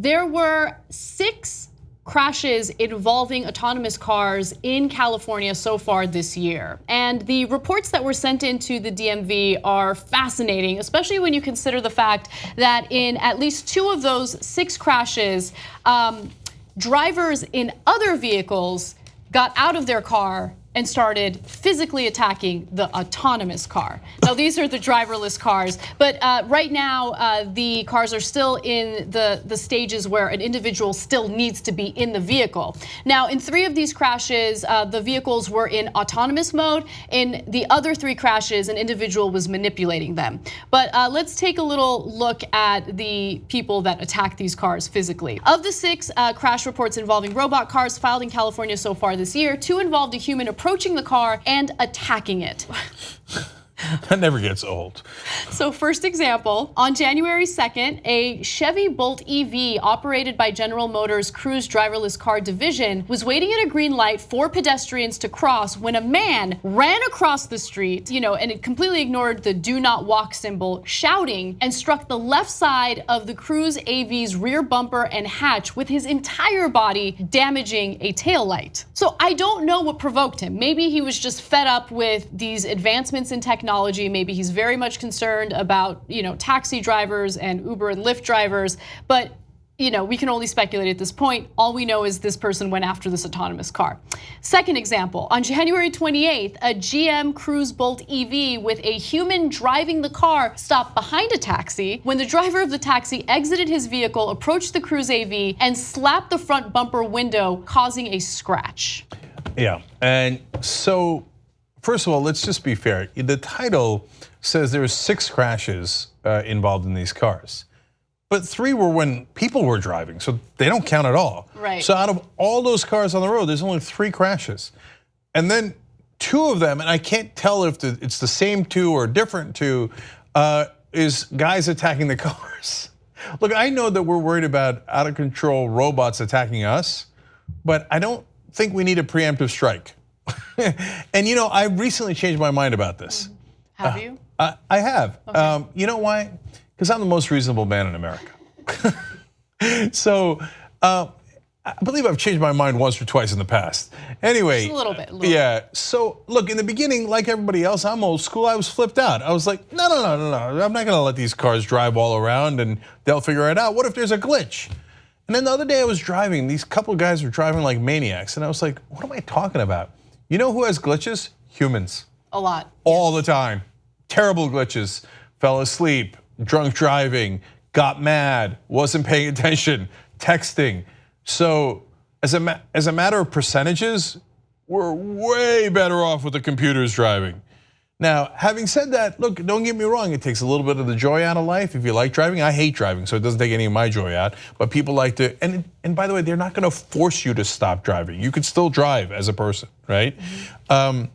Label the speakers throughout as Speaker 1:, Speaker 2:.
Speaker 1: There were 6 crashes involving autonomous cars in California so far this year. And the reports that were sent into the DMV are fascinating, especially when you consider the fact that in at least 2 of those 6 crashes, drivers in other vehicles got out of their car and started physically attacking the autonomous car. Now these are the driverless cars, but right now the cars are still in the stages where an individual still needs to be in the vehicle. Now in 3 of these crashes, the vehicles were in autonomous mode. In the other 3 crashes, an individual was manipulating them. But let's take a little look at the people that attacked these cars physically. Of the 6 crash reports involving robot cars filed in California so far this year, 2 involved a human approaching the car and attacking it.
Speaker 2: That never gets old.
Speaker 1: So first example, on January 2nd, a Chevy Bolt EV operated by General Motors' Cruise driverless car division was waiting at a green light for pedestrians to cross when a man ran across the street, and it completely ignored the do not walk symbol, shouting, and struck the left side of the Cruise AV's rear bumper and hatch with his entire body, damaging a taillight. So I don't know what provoked him. Maybe he was just fed up with these advancements in technology. Maybe he's very much concerned about, taxi drivers and Uber and Lyft drivers, but we can only speculate at this point. All we know is this person went after this autonomous car. Second example, on January 28th, a GM Cruise Bolt EV with a human driving the car stopped behind a taxi when the driver of the taxi exited his vehicle, approached the Cruise AV, and slapped the front bumper window, causing a scratch.
Speaker 2: Yeah, and so first of all, let's just be fair. The title says there were 6 crashes involved in these cars. But 3 were when people were driving, so they don't count at all.
Speaker 1: Right.
Speaker 2: So out of all those cars on the road, there's only 3 crashes. And then 2 of them, and I can't tell if it's the same 2 or different 2, is guys attacking the cars. Look, I know that we're worried about out of control robots attacking us, but I don't think we need a preemptive strike. And I recently changed my mind about this.
Speaker 1: Have you?
Speaker 2: I have.
Speaker 1: Okay.
Speaker 2: You know why? Because I'm the most reasonable man in America. So I believe I've changed my mind once or twice in the past. Anyway.
Speaker 1: Just a little bit.
Speaker 2: Yeah, so look, in the beginning, like everybody else, I'm old school, I was flipped out. I was like, no, I'm not gonna let these cars drive all around and they'll figure it out. What if there's a glitch? And then the other day I was driving, these couple of guys were driving like maniacs, and I was like, what am I talking about? You know who has glitches? Humans.
Speaker 1: A lot.
Speaker 2: All the time. Terrible glitches. Fell asleep, drunk driving, got mad, wasn't paying attention, texting. So as a matter of percentages, we're way better off with the computers driving. Now, having said that, look, don't get me wrong, it takes a little bit of the joy out of life. If you like driving, I hate driving, so it doesn't take any of my joy out. But people like to, and by the way, they're not gonna force you to stop driving. You could still drive as a person, right? And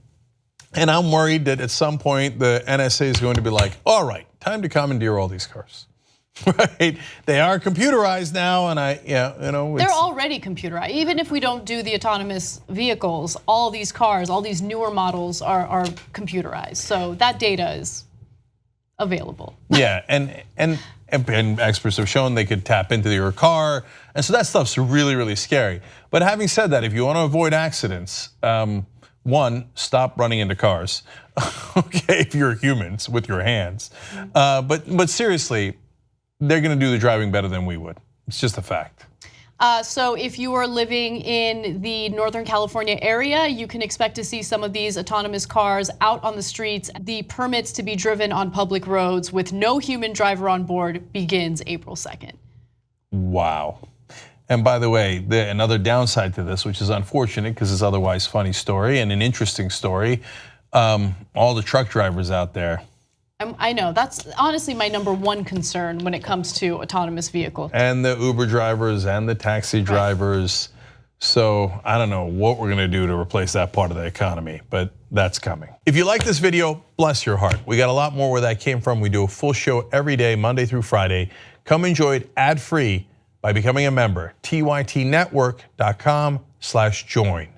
Speaker 2: I'm worried that at some point the NSA is going to be like, all right, time to commandeer all these cars. Right? They are computerized now, and
Speaker 1: they're already computerized. Even if we don't do the autonomous vehicles, all these cars, all these newer models are computerized. So that data is available.
Speaker 2: Yeah, and experts have shown they could tap into your car, and so that stuff's really, really scary. But having said that, if you want to avoid accidents, 1, stop running into cars. Okay, if you're humans with your hands, but seriously, they're gonna do the driving better than we would. It's just a fact.
Speaker 1: So if you are living in the Northern California area, you can expect to see some of these autonomous cars out on the streets. The permits to be driven on public roads with no human driver on board begins April 2nd.
Speaker 2: Wow. And by the way, another downside to this, which is unfortunate because it's otherwise a funny story and an interesting story, all the truck drivers out there.
Speaker 1: I know, that's honestly my #1 concern when it comes to autonomous vehicles.
Speaker 2: And the Uber drivers and the taxi drivers. So I don't know what we're gonna do to replace that part of the economy, but that's coming. If you like this video, bless your heart. We got a lot more where that came from. We do a full show every day, Monday through Friday. Come enjoy it ad-free by becoming a member, tytnetwork.com/join.